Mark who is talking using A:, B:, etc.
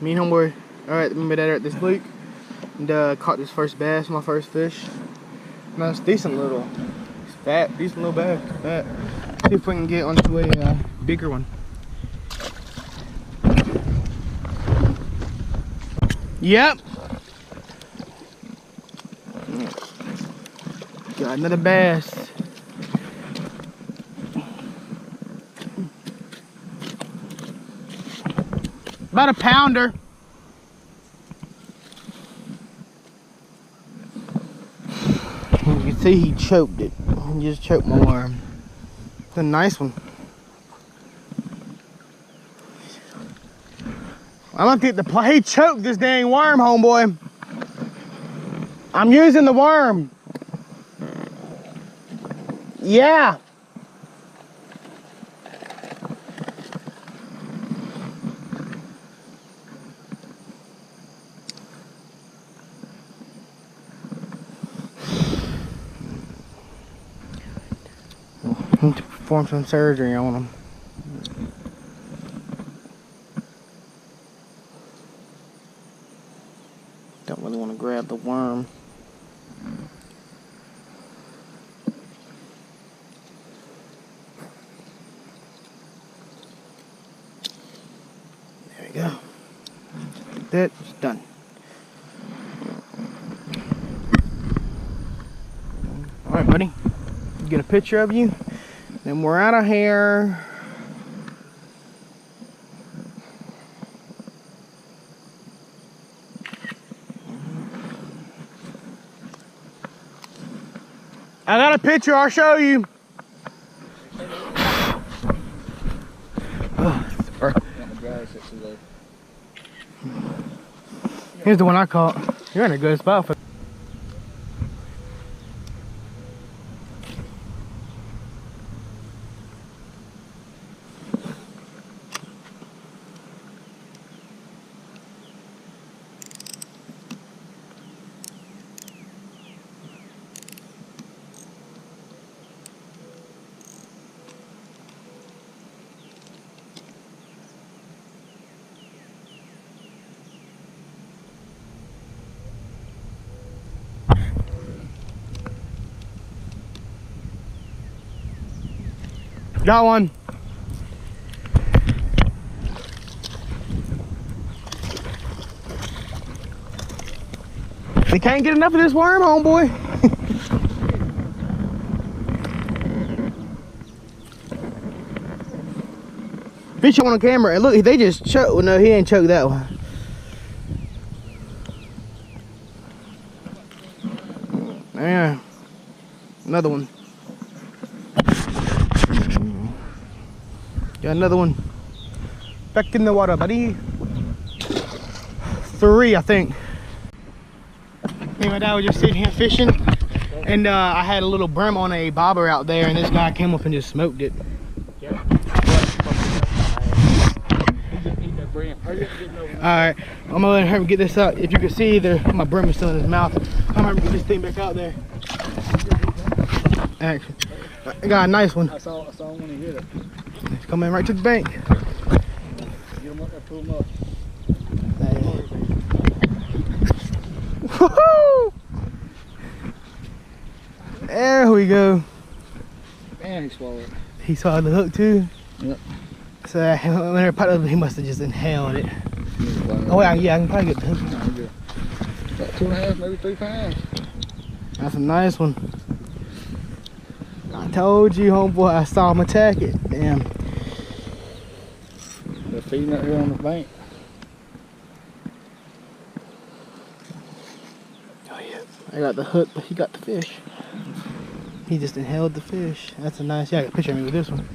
A: Me and homeboy, alright, remember that at this lake. And caught this first bass, my first fish. Nice, decent little, it's fat, decent little bass, fat. See if we can get onto a bigger one. Yep. Got another bass. About a pounder. You can see he choked it. He just choked my worm. It's a nice one. I'm gonna get the play. He choked this dang worm, homeboy. I'm using the worm. Yeah. I need to perform some surgery on him. Don't really want to grab the worm. There we go. That's done. Alright, buddy. Get a picture of you. Then we're out of here. I got a picture, I'll show you. Here's the one I caught. You're in a good spot for. Got one. We can't get enough of this worm, homeboy. Fish on camera, and look, they just choked. No, he ain't choked that one. Yeah, another one. Got another one. Back in the water, buddy. 3, I think. Anyway, I was just sitting here fishing, and I had a little brim on a bobber out there, and this guy came up and just smoked it. Alright, I'm gonna let him get this out. If you can see there, my brim is still in his mouth. I'm gonna get this thing back out there. Actually, I got a nice one.
B: I saw him when he hit it.
A: He's coming right to the bank.
B: Get him up there, pull him up.
A: Woohoo! There we go.
B: Man, he swallowed it.
A: He swallowed the hook too?
B: Yep.
A: So when he must have just inhaled it. Oh yeah, I can probably get the hook.
B: About 2.5, maybe 3 pounds.
A: That's a nice one. I told you, homeboy, I saw him attack it. Damn.
B: They're feeding out here on the bank.
A: Oh yeah, I got the hook, but he got the fish. He just inhaled the fish. That's a nice, yeah, I got a picture of me with this one.